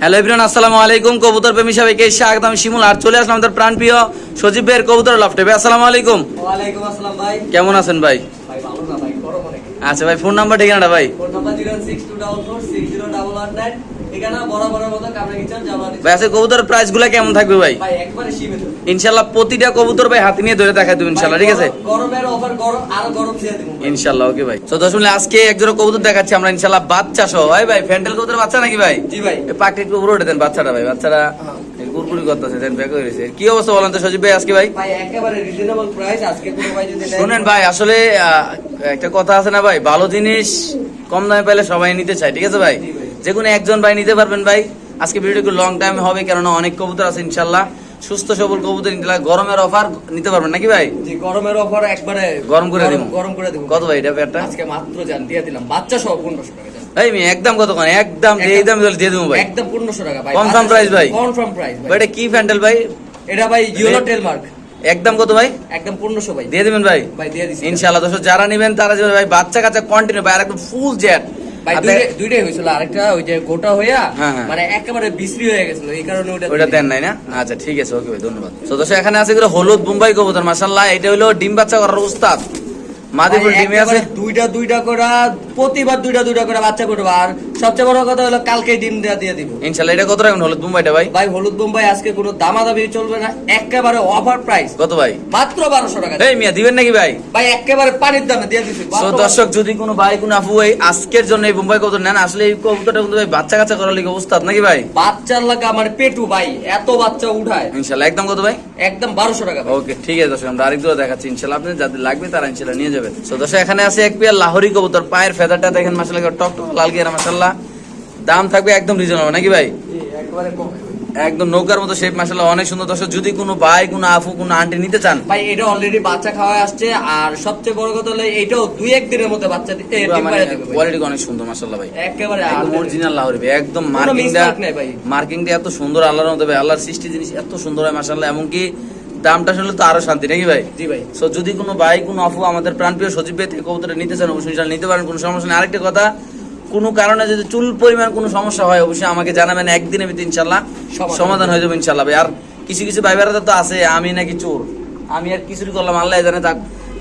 Hello everyone, আসসালামু আলাইকুম। কবুতর প্রেমী সবাইকে স্বাগত। আমি শিমুল আর চলে আসলাম আমাদের প্রাণপ্রিয় সজীব ভাইয়ের কবুতর লফটে। ভাই আসসালামু আলাইকুম। ওয়ালাইকুম আসসালাম ভাই। কেমন আছেন ভাই? ভাই ভালো না ভাই, গরম অনেক। আচ্ছা ভাই, ফোন নাম্বার ঠিকানাটা ভাই? Phone number 06244601119। ঠিকানা বরাবরের মতো কামরা কিচেন জামানি। ভাই আজকে কবুতরের প্রাইস গুলা কেমন থাকবে ভাই? ভাই একবারে সীমিত ইনশাআল্লাহ প্রতিটা কবুতর ভাই হাতে নিয়ে ধরে দেখাই দেব ইনশাআল্লাহ, ঠিক আছে? গরমের অফার, গরম আরো গরম দিয়ে দেব ইনশাআল্লাহ। ওকে ভাই, তো দর্শক আজকে একজোড়া কবুতর দেখাচ্ছি আমরা ইনশাআল্লাহ, বাচ্চা সহ। ভাই ফ্যান্টেল কবুতরের বাচ্চা নাকি ভাই? জি ভাই। এই পাকটি একটু উপরে উঠে দেন বাচ্চাটা ভাই। বাচ্চাটা কুরকুরি করতেছে, দেন ব্যাক হয়ে গেছে। কি অবস্থা বলেন তো সজীব ভাই আজকে ভাই? ভাই একেবারে রিজনেবল প্রাইস। আজকে কোনো ভাই যদি নেয়, শুনেন ভাই, আসলে একটা কথা আছে না ভাই, ভালো জিনিস কম দামে পাইলে সবাই নিতে চায়, ঠিক আছে ভাই? যে কোনো একজন ভাই নিতে পারবেন ভাই। আজকে ভিডিওটা একটু লং টাইম হবে, কেননা অনেক কবুতর আছে ইনশাআল্লাহ, সুস্থ সবল কবুতর নিতে লাগে। গরমের অফার নিতে পারবেন নাকি ভাই? জি, গরমের অফার একবারে গরম করে দিব। গরম করে দেব। কত ভাই এটা পেয়ারটা? আজকে মাত্র জান দিয়ে দিলাম বাচ্চা সহ 1500 টাকা। ভাই আমি একদম কত কোন একদম এই দাম দিয়ে দেবো ভাই, একদম 1500 টাকা ভাই। কনফার্ম প্রাইস ভাই? কনফার্ম প্রাইস ভাই। ভাই এটা কি ফ্যান্ডেল ভাই? এটা ভাই ইয়েলো টেল মার্ক। একদম কত ভাই? একদম 1500 ভাই। দিয়ে দিবেন ভাই? ভাই দিয়ে দিছি ইনশাআল্লাহ। দর্শক যারা নেবেন তারা যে ভাই বাচ্চা কাচ্চা কন্টিনিউ ভাই, আর একদম ফুল জেট ভাই। দুইটাই হয়েছিল, আরেকটা ওই যে গোটা হইয়া হ্যাঁ, হ্যাঁ। মানে একেবারে বিশ্রী হয়ে গেছিল, এই কারণে ওটা দেন নাই না? আচ্ছা ঠিক আছে, ওকে ভাই, ধন্যবাদ। তো দর্শক এখানে আছে এগুলো হলুদ বোম্বাই কবুতর, মাশাআল্লাহ। এটা হলো ডিম বাচ্চা করার উস্তাদ, মাদিপুর ডিমে আছে। দুইটা করে প্রতিবার দুইটা করে বাচ্চা করবো। আর সবচেয়ে বড় কথা হলো কালকে ডিম দিয়ে দিব ইনশাআল্লাহ। এটা কত রাখুন হলুদ বোম্বাইটা ভাই? ভাই হলুদ বোম্বাই আজকে কোনো দামাদামি চলবে না, একেবারে অফার প্রাইস। কত ভাই? মাত্র 1200 টাকা। এই মিয়া দিবেন নাকি ভাই? ভাই একেবারে পানির দামে দিয়ে দিছি। তো দর্শক যদি কোনো ভাই কোনো আপু এই আজকের জন্য এই বোম্বাই কবুতর নেন, আসলে এই কবুতরটা কিন্তু ভাই বাচ্চা কাচ্চা করার লিগে উস্তাদ নাকি ভাই? বাচ্চার লাগা মানে পেটু ভাই, এত বাচ্চা উঠায়। ইনশাআল্লাহ। একদম কত ভাই? একদম 1200 টাকা ভাই। ওকে ঠিক আছে দর্শক, আমরা আরেক দুটো দেখাচ্ছি ইনশাআল্লাহ। আপনি যাদের লাগবে তারা ইনশাআল্লাহ নিয়ে যাবেন। তো দর্শক এখানে আছে এক পেয়ার লাহোরি কবুতর, পায়ের ফেদারটা দেখেন মাশাআল্লাহ, টক টক লাল গিয়ারা মাশাআল্লাহ। দাম থাকবে একদম রিজনেবল নাকি ভাই? একেবারে কম একদম নৌকার মতো শেপ মাশাআল্লাহ, অনেক সুন্দর। দর্শক যদি কোনো ভাই কোনো আপু কোনো আন্টি নিতে চান ভাই, এটা অলরেডি বাচ্চা খাওয়া আসছে। আর সবচেয়ে বড় কথা হলো এটাও 2-1 দিনের মধ্যে বাচ্চা দিতে ডিম পাড়া দিবে ভাই। কোয়ালিটি অনেক সুন্দর মাশাআল্লাহ ভাই, একেবারে অরিজিনাল লাহোরি ভাই। একদম কোনো mistake নাই ভাই। মার্কিংটা এত সুন্দর, আল্লাহর মতো ভাই, আল্লাহর সৃষ্টি জিনিস এত সুন্দর হয় মাশাআল্লাহ। এমনকি দামটা শুনলে তো আরো শান্তি নাকি ভাই? জি ভাই। সো যদি কোনো ভাই কোনো আপু আমাদের প্রাণপ্রিয় সজীব ভাই থেকে কবুতরটা নিতে চান, অবশ্যই ইনশাআল্লাহ নিতে পারেন, কোনো সমস্যা নেই। আরেকটা কথা, কোনো কারণে যদি চুল পরিমাণ কোনো সমস্যা হয় অবশ্যই আমাকে জানাবেন, একদিনের ভিতরে ইনশাআল্লাহ সমাধান হয়ে যাবে ইনশাআল্লাহ ভাই। আর কিছু কিছু ভাই বেড়াতে তো আছে আমি নাকি চোর, আমি আর কি চুরি করলাম আল্লাহ জানে।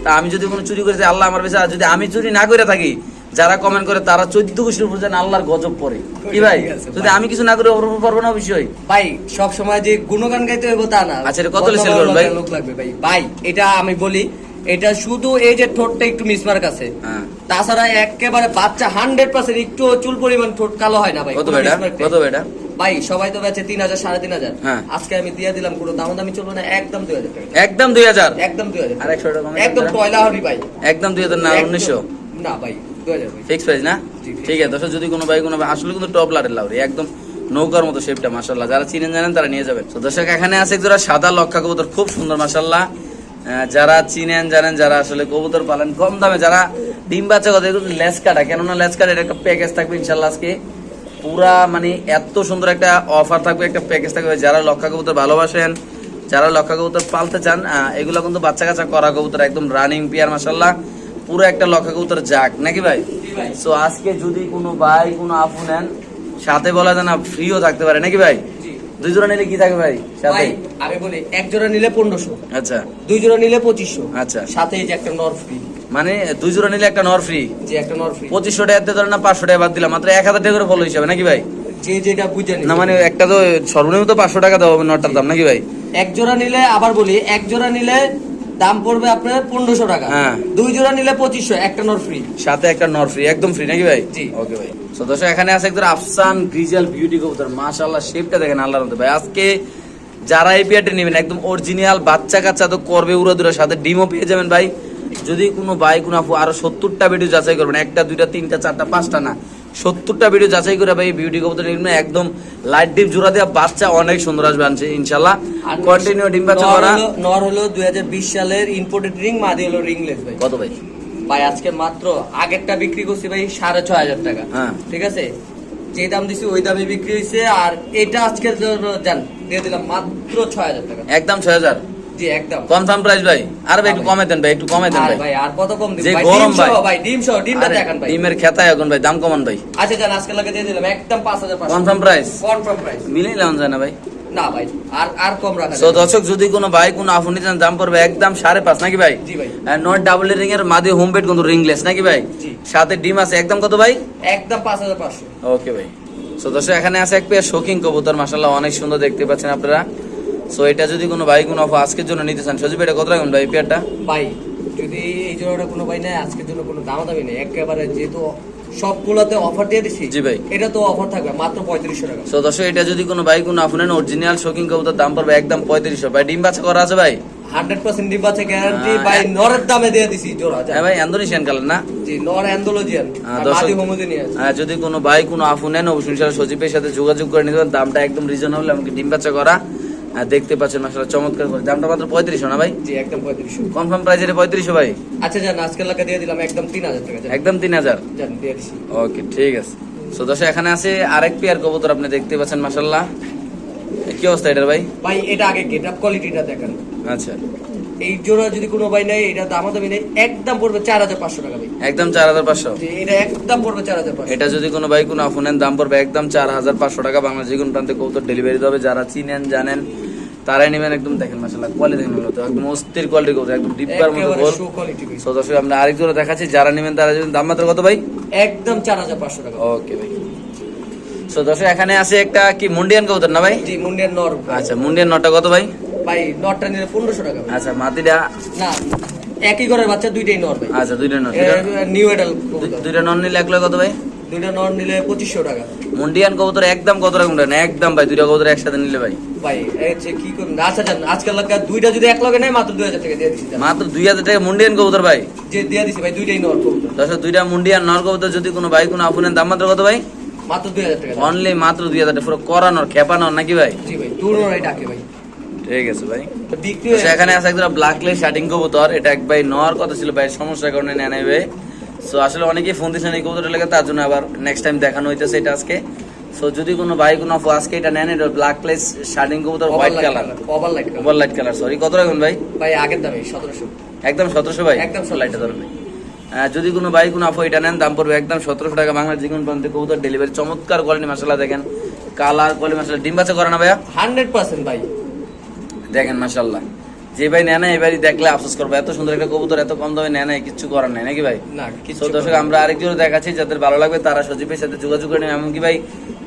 তা আমি যদি কোনো চুরি করেছি আল্লাহ আমার বেঁচে, আর যদি আমি চুরি না করে থাকি, যারা কমেন্ট করে তারা 14 গোষ্ঠীর উপর যেন আল্লাহর গজব পড়ে কি ভাই? যদি আমি কিছু না করে ওর উপর পড়বো না অবশ্যই ভাই। সব সময় যে গুণগান গাইতে হইব তা না। আচ্ছা, এটা কত সেল করবেন ভাই? লোক লাগবে ভাই। ভাই এটা আমি বলি, এটা শুধু এই যে ঠোঁটটা একটু মিসমার্ক আছে, হ্যাঁ, তাছাড়া একেবারে বাচ্চা 100% একটু চুল পরিমাণ ঠোঁট কালো হয় না ভাই। কত বেটা? কত বেটা ভাই? সবাই তো বেচে 3000 3500। হ্যাঁ। আজকে আমি দিয়ে দিলাম, কোনো দামাদামি চলবে না, একদম 2000 টাকা। একদম 2000? একদম 2000। আর 100 টাকা কম? একদম পয়লা হরি ভাই। একদম 2000 না 1900? না ভাই 2000 ভাই। ফিক্স প্রাইস না? জি, fix ঠিক আছে দর্শক, যদি কোনো ভাই কোনো আসলে কিন্তু টপ লাটের লাউরি, একদম নৌকার মতো শেপটা মাশাআল্লাহ, যারা চিনেন জানেন তারা নিয়ে যাবেন। তো দর্শক এখানে আছে একজোড়া সাদা লক্ষা কবুতর, খুব সুন্দর মাশাআল্লাহ। যারা চিনেন জানেন, যারা আসলে কবুতর পালেন কম দামে, যারা ডিম বাচ্চা কথা, এগুলো লেস কাটা, কেননা লেস কাটা এটা একটা প্যাকেজ থাকবে ইনশাআল্লাহ। আজকে পুরা মানে এত সুন্দর একটা অফার থাকবে, একটা প্যাকেজ থাকবে। যারা লক্ষা কবুতর ভালোবাসেন, যারা লক্ষা কবুতর পালতে চান, এগুলো কিন্তু বাচ্চা কাচ্চা করা কবুতর, একদম রানিং পিয়ার মাশাআল্লাহ, পুরো একটা লক্ষা কবুতর জাক নাকি ভাই? সো আজকে যদি কোনো ভাই কোনো আপু নেন, সাথে বলা যায় না ফ্রিও থাকতে পারে নাকি ভাই? দুই জোড়া নিলে কি থাকবে ভাই সাথে? ভাই আমি বলি, এক জোড়া নিলে 1500, আচ্ছা, 2 জোড়া নিলে 2500, আচ্ছা, সাথে এই যে একটা নর ফ্রি। মানে 2 জোড়া নিলে একটা নর ফ্রি, যে একটা নর ফ্রি 2500 টাকা ধরেন না, 500 টাকা বাদ দিলাম, মাত্র 1000 টাকা করে ফলো হিসাবে নাকি ভাই? যে যেটা বুঝে না মানে একটা তো সর্বনিম্ন তো 500 টাকা দেওয়া হবে নটার দাম নাকি ভাই? এক জোড়া নিলে, আবার বলি, এক জোড়া নিলে দাম পড়বে আপনার 1500 টাকা। হ্যাঁ। 2 জোড়া নিলে 2500, একটা নর ফ্রি, সাথে একটা নর ফ্রি, একদম ফ্রি নাকি ভাই? জি। ওকে ভাই। সো দর্শক এখানে আছে একদম আফসান গ্রিজেল বিউটি কবুতর, মাশাআল্লাহ শেপটা দেখেন আল্লাহর মতো ভাই। আজকে যারা এই পেয়ারটা নেবেন একদম অরিজিনাল বাচ্চা কাচ্চা তো করবে উড়াদুরা, সাথে ডিমও পেয়ে যাবেন ভাই। যদি কোনো ভাই কোনো আপু আরো 70টা ভিডিও যাচাই করবেন, একটা দুইটা তিনটা চারটা পাঁচটা না, 70টা ভিডিও যাচাই করে ভাই বিউটি কবুতর নিবেন, একদম লাইট ডিপ জোড়া দেওয়া বাচ্চা অনেক সুন্দর আসবে আনছে ইনশাআল্লাহ। কন্টিনিউ ডিম বাচ্চা করা। নর হলো 2020 সালের ইম্পোর্টেড রিং, মাদি হলো রিংলেস ভাই। কত ভাই? ভাই আজকে মাত্র আগেরটা বিক্রি করছি ভাই 6500 টাকা। হ্যাঁ। ঠিক আছে, যে দাম দিছি ওই দামে বিক্রি হয়েছে। আর এটা আজকের জন্য জান দিয়ে দিলাম মাত্র 6000 টাকা। একদম 6000? জি একদম কনফার্ম প্রাইস ভাই? আর ভাই একটু কমে দেন ভাই, একটু কমে দেন আর ভাই। ভাই আর কত কম দিব যে ভাই? গরম ভাই ডিমটা আরে, দেখান ভাই। ডিমের খেতা এখন ভাই, দাম কমান ভাই। আচ্ছা জান আজকে লাগে দিয়ে দিলাম একদম 5500। Confirm price? Confirm price. মিলেই লাউন যায় না ভাই? না ভাই আর কম রাখা তো দর্শক, যদি কোনো ভাই কোনো আফুন নিতে চান, দাম পড়বে একদম 5.5 নাকি ভাই? জি ভাই। নট ডাবল রিং এর মাদি হোম বেড কিন্তু রিংলেস নাকি ভাই? জি। সাথে ডিম আছে, একদম কত ভাই? একদম 5500। ওকে ভাই। সো দর্শক, এখানে আছে এক পেয়ার শৌখিন কবুতর, মাশাআল্লাহ অনেক সুন্দর দেখতে পাচ্ছেন আপনারা। সো এটা যদি কোনো ভাই কোনো অফার আজকের জন্য নিতে চান, সজীব এটা কত রাখবেন ভাই পেয়ারটা? ভাই যদি এই জোড়াটা কোনো ভাই নেয় আজকের জন্য কোনো দামাদামি নেই, একেবারে যেহেতু সবগুলোতে অফার দিয়ে দিছি। জি ভাই। এটা তো অফার থাকবে মাত্র 3500 টাকা। সো দর্শক, এটা যদি কোনো ভাই কোনো আফুন নেন, অরিজিনাল শৌখিন কবুতর, দাম পড়বে একদম 3500 ভাই। ডিম বাচ্চা করা আছে ভাই? 100% ডিম বাচ্চা গ্যারান্টি হ্যাঁ। ভাই, নরের দামে দিয়ে দিছি জোড়া। হ্যাঁ ভাই, ইন্দোনেশিয়ান কালার না? জি, নর অ্যান্ডোলজিয়ান আর দর্শক, মাদি হোমোজেনিয়াস। যদি কোনো ভাই কোনো আফুন নেন, অবশ্যই ইনশাআল্লাহ সজীবের সাথে যোগাযোগ করে নিতে পারেন। দামটা একদম রিজনেবল, এমনকি ডিম বাচ্চা করা। দেখতে পাচ্ছেন মাশাআল্লাহ চমৎকার করে। দামটা মাত্র 3500 না ভাই? জি একদম 3500। কনফার্ম প্রাইস এটা 3500 ভাই? আচ্ছা জান আজকে লাগা দিয়ে দিলাম একদম 3000 টাকা। একদম 3000? জান দিয়ে দিছি। ওকে, ঠিক আছে। সো দর্শক, এখানে আছে আরেক পেয়ার কবুতর, আপনি দেখতে পাচ্ছেন মাশাআল্লাহ। কি অবস্থা এটার ভাই? ভাই এটা আগে গেটআপ কোয়ালিটিটা দেখেন। আচ্ছা, এই জোড়া যদি কোনো ভাই নেয়, এটা দামাদামি নেই, একদম পড়বে 4500 টাকা ভাই। একদম 4500? জি, এটা একদম পড়বে 4500। এটা যদি কোনো ভাই কোনো আফুন নেন, দাম পড়বে একদম 4500 টাকা। বাংলা যে কোনো প্রান্তে কবুতর ডেলিভারি দেবে। যারা চিনেন জানেন তারাই নেবেন। একদম দেখেন মাশাআল্লাহ কোয়ালিটি দেখেন, একদম অস্থির কোয়ালিটি কবুতর, একদম ডিব্বার মতো একেবারে গোল। শো কোয়ালিটি ভাই। সো দর্শক, আমরা আরেক জোড়া দেখাচ্ছি, যারা নেবেন তারা যদি, দাম মাত্র কত ভাই? একদম 4500 টাকা। ওকে ভাই। সো দর্শক, এখানে আছে একটা কি মুন্ডিয়ান কবুতর না ভাই? জি মুন্ডিয়ান নর। আচ্ছা, মুন্ডিয়ান নটা কত ভাই? ভাই নরটা নিলে 1500 টাকা ভাই। আচ্ছা, মাটিটা? না, একই ঘরের বাচ্চা দুইটাই নর ভাই। আচ্ছা, দুইটা নর। নিউ এডাল দুইটা নর নিলে 1 লাখ কত ভাই? দুইটা নর নিলে 2500 টাকা। মুন্ডিয়ান কবুতর একদম কত রকম না? একদম ভাই, দুইটা কবুতর একসাথে নিলে ভাই? ভাই এই যে কি করুন, আচ্ছা জান আজকাল লাগা দুইটা যদি এক লগে নেয় মাত্র 2000 টাকা দিয়ে দিছি। মাত্র 2000 টাকা মুন্ডিয়ান কবুতর ভাই? যে দিয়ে দিছি ভাই, দুইটাই নর কবুতর। দর্শক, দুইটা মুন্ডিয়ান নর কবুতর যদি কোনো ভাই কোনো আফুনের, দাম মাত্র কত ভাই? মাত্র 2000 টাকা। অনলি মাত্র 2000 টাকা, পুরো করানোর খেপানোর নাকি ভাই? জি ভাই, দূর নরাই ডাকে ভাই। ঠিক আছে ভাই। তো বিক্রি তো হয়ে সেখানে আছে একদম ব্ল্যাক লে শার্টিং কবুতর। এটা এক ভাই নর কথা ছিল, ভাই সমস্যার কারণে নেয় নাই ভাই। সো আসলে অনেকেই ফোন দিচ্ছেন এই কবুতরটা লেগে, তার জন্য আবার নেক্সট টাইম দেখানো হইতেছে এটা আজকে। সো যদি কোনো ভাই কোনো আজকে এটা নেন, এটা ব্ল্যাক প্লেস শার্টিং কবুতর, white colour, over light over light colour, sorry. কত রাখবেন ভাই? ভাই আগের দামে 1700। একদম 1700 ভাই? একদম লাইটটা ধরুন ভাই। যদি কোনো ভাই কোনো আফু এটা নেন, দাম পড়বে একদম 1700 টাকা। বাংলা যে কোনো প্রান্তে কবুতর ডেলিভারি। চমৎকার কোয়ালিটি মাশাআল্লাহ, দেখেন কালার কোয়ালিটি মাশাআল্লাহ। ডিম বাচ্চা করে না ভাইয়া? 100% ভাই। দেখেন মাশাআল্লাহ, যে ভাই নেয় না এবারই দেখলে আফসোস করবে। এত সুন্দর একটা কবুতর এত কম দামে নেয় না, কিছু করার নাই নাকি ভাই? না তো কিছু দর্শক, আমরা আরেকজন দেখাচ্ছি, যাদের ভালো লাগবে তারা সজীবের সাথে যোগাযোগ করে নেবেন। এমনকি ভাই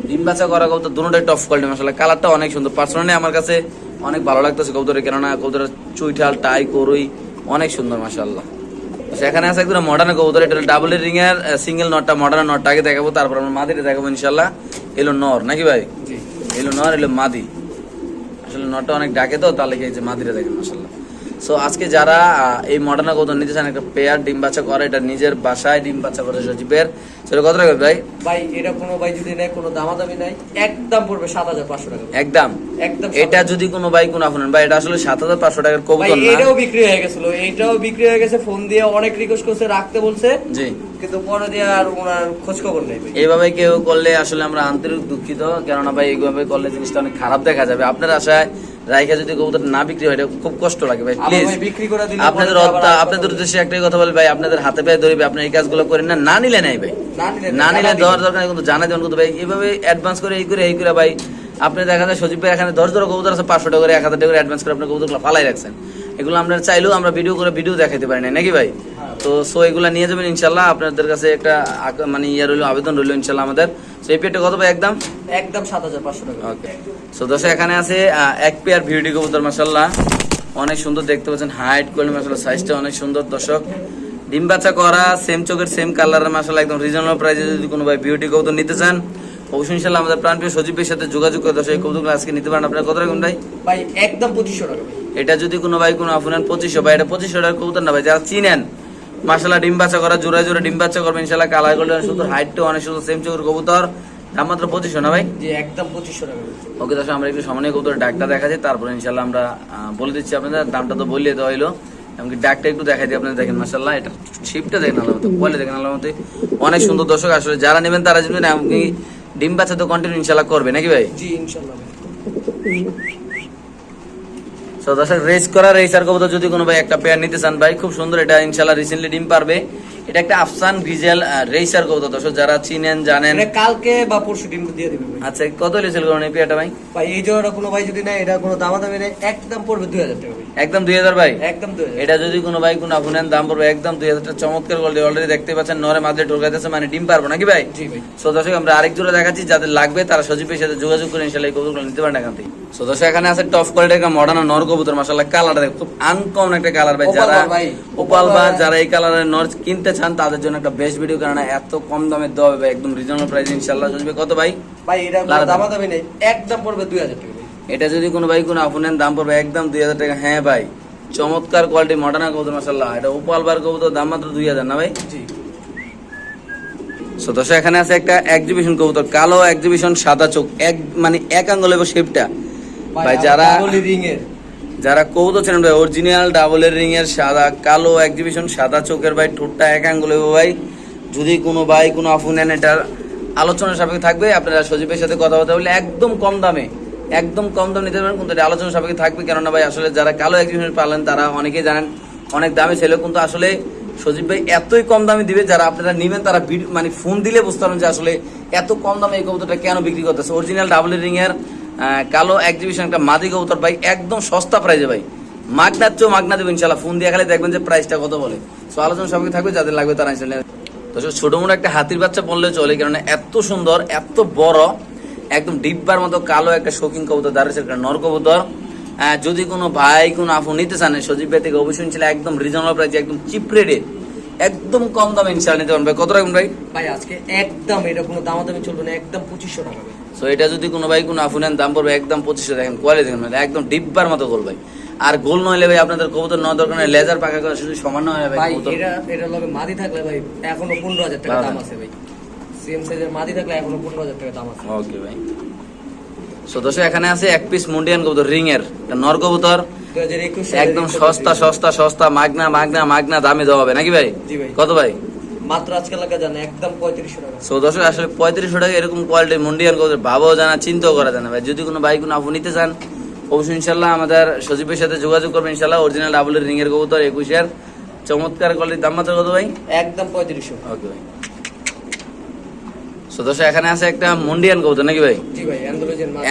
ডিম বাচ্চা করা কবুতর দুটোটাই টপ কোয়ালিটি মাশাআল্লাহ। কালারটা অনেক সুন্দর, পার্সোনালি আমার কাছে অনেক ভালো লাগতেছে কবুতরের, কেননা কবুতরের চুইঠাল টাই করুই অনেক সুন্দর মাশাআল্লাহ। সেখানে আছে একদম মডার্ন কবুতর। এটা ডাবল রিং এর সিঙ্গেল নটটা, মডার্ন নটটা আগে দেখাবো, তারপর আমরা মাদিটা দেখাবো ইনশাআল্লাহ। এলো নর নাকি ভাই? জি এলো নর, এলো মাদি। আসলে নটটা অনেক ডাকে তো, তাহলে এই যে মাদিটা দেখেন মাশাআল্লাহ। সো আজকে যারা এই মডার্ন কবুতর নিতে চান, একটা পেয়ার ডিম বাচ্চা করে, এটা নিজের বাসায় ডিম বাচ্চা করে সজীবের, সেটা কত রাখবেন ভাই? ভাই এটা কোনো ভাই যদি নেয়, কোনো দামাদামি নাই, একদম পড়বে 7500 টাকা। একদম? একদম এটা যদি কোনো ভাই কোনো আপনার ভাই, এটা আসলে 7500 টাকার ভাই কবুতর না? এটাও বিক্রি হয়ে গেছিল, এটাও বিক্রি হয়ে গেছে। ফোন দিয়ে অনেক রিকোয়েস্ট করছে, রাখতে বলছে, জি। কিন্তু পরে দিয়ে আর ওনার খোঁজ খবর নেই ভাই। এইভাবে কেউ করলে আসলে আমরা আন্তরিক দুঃখিত, কেননা ভাই এইভাবে করলে জিনিসটা অনেক খারাপ দেখা যাবে। আপনার আশায় রাইখা যদি কবুতর না বিক্রি হয়, এটা খুব কষ্ট লাগে ভাই। আমার প্লিজ ভাই বিক্রি করে দিলে আপনাদের পরে আবার আপনাদের উদ্দেশ্যে একটাই কথা বলি ভাই, আপনাদের হাতে পায়ে ধরবে, আপনি এই কাজগুলো করেন না। না নিলে নাই ভাই, না নিলে দেওয়ার দরকার নেই, কিন্তু জানা দেবেন কিন্তু ভাই। এইভাবে অ্যাডভান্স করে এই করে ভাই, আপনি দেখা যায় সজীব ভাই এখানে 10 কবুতর আছে, 500 টাকা করে 1000 টাকা করে অ্যাডভান্স করে আপনার কবুতরগুলো ফালাই রাখছেন। এগুলো আমরা চাইলেও আমরা ভিডিও করে ভিডিও দেখাতে পারি না নাকি ভাই? তো সো এগুলা নিয়ে যাবেন ইনশাল্লাহ। আপনাদের কাছে একটা মানে রইলো, আবেদন রইলো ইনশাল্লাহ আমাদের। সো এই পেয়ারটা কত ভাই? একদম 7500 টাকা। ওকে। সো দর্শক, এখানে আছে এক পেয়ার বিউটি কবুতর মাশাআল্লাহ, অনেক সুন্দর দেখতে পাচ্ছেন, হাইট কোয়ালিটি মাশাআল্লাহ, সাইজটা অনেক সুন্দর। দর্শক, ডিম বাচ্চা করা, সেম চোখের সেম কালারের মাশাআল্লাহ, একদম রিজনেবল প্রাইসে যদি কোনো ভাই বিউটি কবুতর নিতে চান, অবশ্যই ইনশাআল্লাহ আমাদের প্রাণপ্রিয় সজীবের সাথে যোগাযোগ করে দর্শক এই কবুতরগুলো আজকে নিতে পারেন। আপনারা কত রাখবেন ভাই? ভাই একদম 2500 টাকা ভাই। এটা যদি কোনো ভাই কোনো আফুনান 2500 ভাই, এটা 2500 টাকার কবুতর না ভাই। যারা চিনেন মাশাআল্লাহ, ডিম বাচ্চা করা, জোড়ায় জোড়া ডিম বাচ্চা করবে ইনশাআল্লাহ। কালার গোল্ডেন সুন্দর, হাইটটাও অনেক সুন্দর, সেম চোখের কবুতর, দাম মাত্র 2500 না ভাই? জি একদম 2500 টাকা। ওকে দর্শক, আমরা একটু সামনে কবুতরের ডাকটা দেখাচ্ছি, তারপরে ইনশাআল্লাহ আমরা বলে দিচ্ছি আপনাদের। দামটা তো বললে দেওয়া হইলো, এমনকি ডাকটা একটু দেখাই দিই আপনাদের। দেখেন মাশাআল্লাহ, এটা শিপটা দেখেন আল্লাহ মতো, কোয়ালিটি দেখেন আল্লাহ মতো, অনেক সুন্দর। দর্শক আসলে যারা নেবেন তারা জানবেন, এমনকি ডিম বাচ্চা তো কন্টিনিউ ইনশাআল্লাহ করবে নাকি ভাই? জি ইনশাআল্লাহ ভাই। তো দর্শক রেস করা রেসার কবুতর যদি কোনো ভাই একটা পেয়ার নিতে চান ভাই খুব সুন্দর, এটা ইনশাআল্লাহ রিসেন্টলি ডিম পারবে। এটা একটা আফসান গ্রিজেল রেসার কবুতর, দর্শক যারা চিনেন জানেন। এটা কালকে বা পরশু ডিম দিয়ে দিবে ভাই। আচ্ছা কত লিসেল করেন এই পেয়ারটা ভাই? ভাই এই জোড়াটা কোনো ভাই যদি নেয় এটা কোনো দামাদামি নেই, একদম পড়বে 2000 টাকা ভাই। একদম 2000 ভাই? একদম 2000। এটা যদি কোনো ভাই কোনো আপুনেন দাম পড়বে একদম 2000 টাকা। চমৎকার গোল্ডে অলরেডি দেখতে পাচ্ছেন নরে মাঝে ঢোকাইতেছে, মানে ডিম পারবো নাকি ভাই? জি ভাই। সো দর্শক আমরা আরেক জোড়া দেখাচ্ছি, যাদের লাগবে তারা সজীবের সাথে যোগাযোগ করে ইনশাআল্লাহ এই কবুতরগুলো নিতে পারেন এখান থেকে। সো দর্শক এখানে আছে টপ কোয়ালিটির একটা মডার্ন নর কবুতর, মাশাআল্লাহ কালারটা খুব আনকমন একটা কালার ভাই। যারা ওপাল বার যারা এই কালারের নর কিনতে চান তাদের জন্য একটা বেস্ট ভিডিও, কারণ এত কম দামে দেওয়া হবে একদম রিজনেবল প্রাইস ইনশাআল্লাহ। সজীবে কত ভাই? ভাই এটা কোনো দামাদামি নেই, একদম পড়বে 2000 টাকা ভাই। এটা যদি কোনো ভাই কোনো আপুনেন দাম পড়বে একদম 2000 টাকা। হ্যাঁ ভাই চমৎকার কোয়ালিটি মডার্ন কবুতর মাশাআল্লাহ। এটা ওপাল বার কবুতর, দাম মাত্র 2000 না ভাই? জি। সো দর্শক এখানে আছে একটা এক্সিবিশন কবুতর, কালো এক্সিবিশন সাদা চোখ, এক মানে এক আঙ্গুল এবং শেপটা ভাই। যারা রিং এর যারা কবুতর চেনেন ভাই, অরিজিনাল ডাবলের রিং এর সাদা কালো এক্সিবিশন সাদা চোখের ভাই, ঠোঁটটা এক আঙ্গুল হবে ভাই। যদি কোনো ভাই কোনো আফু নেন এটার আলোচনার সাপেক্ষে থাকবে, আপনারা সজীবের সাথে কথাবার্তা বলে একদম কম দামে নিতে পারেন, কিন্তু এটা আলোচনার সাপেক্ষে থাকবে। কেননা ভাই আসলে যারা কালো এক্সিবিশন পালেন তারা অনেকেই জানেন অনেক দামে ছিল, কিন্তু আসলে সজীব ভাই এতই কম দামে দিবে, যারা আপনারা নিবেন তারা মানে ফোন দিলে বুঝতে পারবেন যে আসলে এত কম দামে এই কবুতরটা কেন বিক্রি করতেছে। অরিজিনাল ডাবলের রিং এর কালো এক্সিবিশন একটা মাদি কবুতর ভাই, একদম সস্তা প্রাইসে ভাই, মাগনার চেয়েও মাগনা দেবেন ইনশাআল্লাহ। ফোন দিয়ে খালি দেখবেন যে প্রাইসটা কত বলে। সো আলোচনা সাপেক্ষে থাকবে, যাদের লাগবে তারা ইনশাআল্লাহ। তো ছোট মোটো একটা হাতির বাচ্চা বললে চলে, কারণ এত সুন্দর এত বড় একদম ডিব্বার মতো কালো একটা শৌখিন কবুতর, দাঁড়িয়েছে একটা নর কবুতর। যদি কোনো ভাই কোনো আফু নিতে চান সজীব ভাই থেকে অবশ্যই ইনশাআল্লাহ একদম রিজনেবল প্রাইসে একদম চিপ রেটে একদম কম দামে ইনশাআল্লাহ নিতে পারবেন ভাই। কত রাখবেন ভাই? ভাই আজকে একদম এটা কোনো দামাদামি চলবে না, একদম 2500 টাকা ভাই। সো এটা যদি কোনো ভাই কোনো আফু নেন দাম পড়বে একদম 2500। দেখেন কোয়ালিটি দেখেন ভাই, একদম ডিব্বার মতো গোল ভাই। আর গোল নইলে ভাই আপনাদের কবুতর নেওয়ার দরকার নেই, লেজার পাকা করে শুধু সমান হয় ভাই কবুতর। এটা লগে মাদি থাকলে ভাই এখনো 15000 টাকা দাম আছে ভাই। সেম সাইজের মাদি থাকলে এখনো 15000 টাকা দাম আছে। ওকে ভাই। সো দর্শক এখানে আছে এক পিস মুন্ডিয়ান কবুতর রিং এর নর কবুতর, 2021 একদম সস্তা মাগনা দামে দেওয়া হবে নাকি ভাই? জি ভাই। কত ভাই? মাত্র আজকে লাগা জানা একদম 3500 টাকা। সো দর্শক আসলে 3500 টাকা এরকম কোয়ালিটির মুন্ডিয়ান কবুতর ভাবাও জানা চিন্তাও করা জানা ভাই। যদি কোনো ভাই কোনো আপু নিতে চান অবশ্যই ইনশাআল্লাহ আমাদের সজীবের সাথে যোগাযোগ করবেন ইনশাআল্লাহ। অরিজিনাল ডাবলের রিং এর কবুতর 21 এর চমৎকার কোয়ালিটির, দাম মাত্র কত ভাই? একদম 3500। ওকে ভাই। সো দর্শক এখানে আছে একটা মুন্ডিয়ান কবুতর নাকি ভাই? জি ভাই,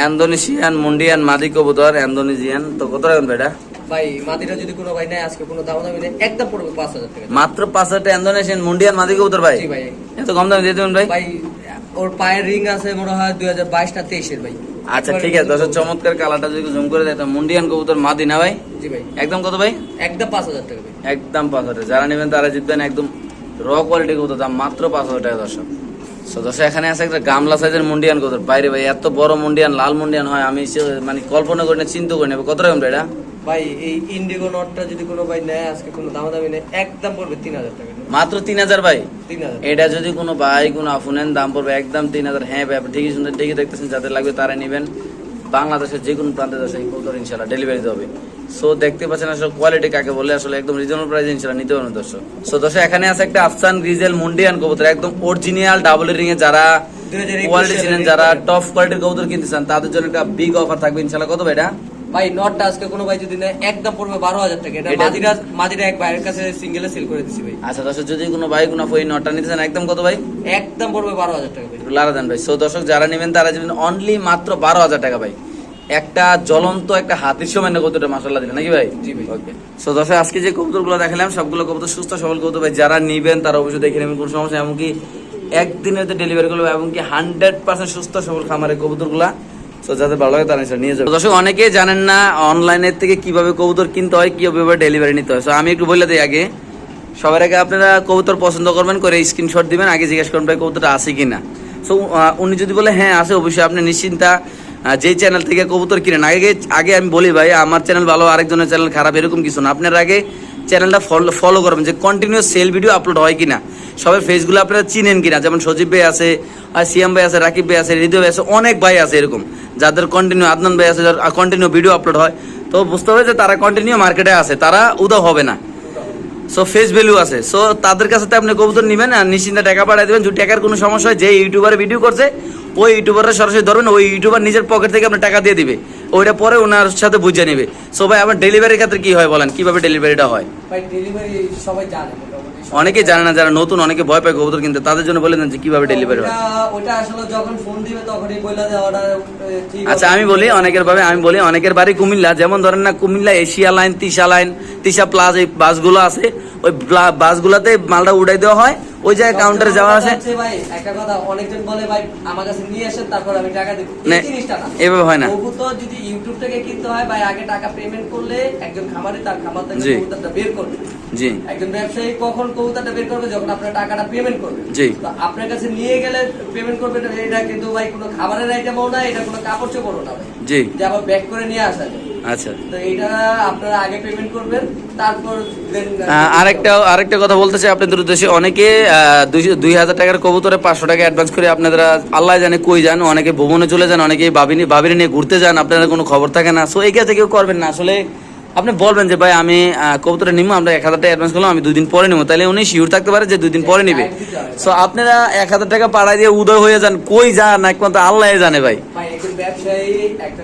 ইন্দোনেশিয়ান মুন্ডিয়ান মাদি কবুতর ইন্দোনেশিয়ান। তো কত রাখবেন ভাই এটা? ভাই মাদিটা যদি কোনো ভাই নেয় আজকে কোনো দামাদামি নেই, একদম পড়বে 5000 টাকা। মাত্র 5000 টাকা ইন্দোনেশিয়ান মুন্ডিয়ান মাদি কবুতর ভাই? জি ভাই। এত কম দামে দিয়ে দেবেন ভাই? ভাই ওর পায়ের রিং আছে মনে হয় 2022 না 23 এর ভাই। আচ্ছা ঠিক আছে দর্শক, চমৎকার কালারটা যদি জুম করে দেয় তো মুন্ডিয়ান কবুতর মাদি না ভাই? জি ভাই। একদম কত ভাই? একদম 5000 টাকা ভাই। একদম 5000। যারা নেবেন তারা জিতবেন, একদম র কোয়ালিটি কবুতর, দাম মাত্র 5000 টাকা দর্শক। সো দর্শক এখানে আছে একটা গামলা সাইজের মুন্ডিয়ান কবুতর, বাইরে ভাই এত বড় মুন্ডিয়ান, লাল মুন্ডিয়ান হয় আমি মানে কল্পনা করি না, চিন্তা করি না। কত রাখবেন ভাই এটা? ভাই এই ইন্ডিগো নটটা যদি কোনো ভাই নেয় আজকে কোনো দামাদামি নেই, একদম পড়বে 3000 টাকা। মাত্র 3000 ভাই? 3000। এটা যদি কোনো ভাই কোনো আপু নেন দাম পড়বে একদম 3000। হ্যাঁ ভাই ঠিকই সুন্দর, ঠিকই দেখতেছেন, যাদের লাগবে তারা নেবেন। বাংলাদেশের যে কোনো প্রান্তে দেশে এই কবুতর ইনশাআল্লাহ ডেলিভারি দিতে হবে। সো দেখতে পাচ্ছেন আসলে কোয়ালিটি কাকে বলে, আসলে একদম রিজনেবল প্রাইসে ইনশাআল্লাহ নিতে পারবেন দর্শক। সো দর্শক এখানে আছে একটা আফসান গ্রিজেল মুন্ডিয়ান কবুতর, একদম অরিজিনাল ডাবলের রিং এ, যারা কোয়ালিটি ছিলেন যারা টপ কোয়ালিটির কবুতর কিনতে চান তাদের জন্য একটা বিগ অফার থাকবে ইনশাআল্লাহ। কত ভাই এটা? ভাই নটটা আজকে কোনো ভাই যদি নেয় একদম পড়বে 12000 টাকা। এটা মাদিরা এক ভাইয়ের কাছে সিঙ্গেলে সেল করে দিছি ভাই। আচ্ছা দর্শক যদি কোনো ভাই কোনো এই নটটা নিতে চান একদম কত ভাই? একদম পড়বে 12000 টাকা ভাই। লারা দেন ভাই। সো দর্শক যারা নেবেন তারা নেবেন অনলি মাত্র 12000 টাকা ভাই। একটা জ্বলন্ত একটা হাতির সমান কবুতরটা মাশাআল্লাহ দিলেন নাকি ভাই? জি ভাই। ওকে। সো দর্শক আজকে যে কবুতরগুলো দেখালাম সবগুলো কবুতর সুস্থ সবল কবুতর ভাই, যারা নিবেন তারা অবশ্যই দেখে নেবেন, কোনো সমস্যা এমনকি একদিনের ডেলিভারি করবে, এমনকি 100% সুস্থ সবল খামারের কবুতরগুলা। সো যাদের ভালো লাগে তারা নিয়ে যাবে। দর্শক অনেকেই জানেন না অনলাইনের থেকে কিভাবে কবুতর কিনতে হয়, কিভাবে ডেলিভারি নিতে হয়। সো আমি একটু বলে দিই আগে, সবার আগে আপনারা কবুতর পছন্দ করবেন, করে স্ক্রিনশট দিবেন, আগে জিজ্ঞেস করবেন ভাই কবুতরটা আছে কিনা। সো উনি যদি বলে হ্যাঁ আছে, অবশ্যই আপনি নিশ্চিন্তা যেই চ্যানেল থেকে কবুতর কিনেন। আগে আমি বলি ভাই আমার চ্যানেল ভালো আরেকজনের চ্যানেল খারাপ এরকম কিছু না। আপনার আগে চ্যানেলটা ফলো করবেন যে কন্টিনিউয়াস সেল ভিডিও আপলোড হয় কিনা, সবাই ফেসগুলো আপনারা চিনেন কিনা। যেমন সজীব ভাই আছে, আর সিয়াম ভাই আছে, রাকিব ভাই আছে, হৃদয় ভাই আছে, অনেক ভাই আছে এরকম যাদের কন্টিনিউ, আদনান ভাই আছে যার কন্টিনিউ ভিডিও আপলোড হয়। তো বুঝতে হবে যে তারা কন্টিনিউ মার্কেটে আছে, তারা উদাও হবে না। সো ফেস ভ্যালু আছে। সো তাদের কাছে তো আপনি কবুতর নেবেন আর নিশ্চিন্তে টাকা পাঠিয়ে দেবেন। যদি টাকার কোনো সমস্যা হয়, যে ইউটিউবারে ভিডিও করছে ওই ইউটিউবাররা সরাসরি ধরবেন, ওই ইউটিউবার নিজের পকেট থেকে আপনার টাকা দিয়ে দিবে, ওইটা পরে ওনার সাথে বুঝে নেবে। সো ভাই আমার ডেলিভারির ক্ষেত্রে কি হয় বলেন, কিভাবে ডেলিভারিটা হয়? ভাই ডেলিভারি সবাই জানে মোটামুটি সবাই অনেকেই জানে না, যারা নতুন, অনেকে ভয় পায় কবুতর কিনতে, তাদের জন্য বলে দেন যে কিভাবে ডেলিভারি হয়। ওটা আসলে যখন ফোন দিবে তখনই বলে দেয় অর্ডার ঠিক আচ্ছা আমি বলি অনেকের বাড়ি কুমিল্লা, যেমন ধরেন না Comilla Asia line, Tisha plus এই বাসগুলো আছে, ওই বাসগুলোতে মালটা উঠাই দেওয়া হয়, ওই জায়গায় কাউন্টারে যাওয়া আছে। ভাই একটা কথা, অনেকজন বলে ভাই আমার কাছে নিয়ে আসেন তারপর আমি টাকা দেব, না, এই জিনিসটা না, এভাবে হয় না। কবুতর যদি ইউটিউব থেকে কিনতে হয় ভাই, আগে টাকা পেমেন্ট করলে একজন খামারি তার খামার থেকে জি। কবুতরটা বের করবে। জি একজন ব্যবসায়ী কখন কবুতরটা বের করবে, যখন আপনার টাকাটা পেমেন্ট করবে। জি। তো আপনার কাছে নিয়ে গেলে পেমেন্ট করবে, এটা কিন্তু ভাই কোনো খাবারের আইটেমও না, এটা কোনো কাপড় চোপড়ও না ভাই, জি যে আবার ব্যাক করে নিয়ে আসা যায়। আচ্ছা। তো এটা আপনারা আগে পেমেন্ট করবেন, তারপর আরেকটা কথা বলতে চাই আপনাদের উদ্দেশ্যে, অনেকে 2,000 টাকার কবুতরে 500 টাকা অ্যাডভান্স করে আপনারা আল্লাহ জানে কই যান, অনেকে ভ্রমণে চলে যান, অনেকে বাবির নিয়ে ঘুরতে যান, আপনারা কোনো খবর থাকে না। সো এই কাজে কেউ করবেন না। আসলে আপনি বলবেন যে ভাই আমি কবুতরে নিবো, আমরা 1,000 টাকা অ্যাডভান্স করলাম, আমি 2 দিন পরে নিবো, তাহলে উনি শিওর থাকতে পারে যে 2 দিন পরে নিবে। সো আপনারা 1,000 টাকা পাড়ায় দিয়ে উদয় হয়ে যান, কই যান একমাত্র আল্লাহ জানে ভাই। ভাই একজন ব্যবসায়ী একটা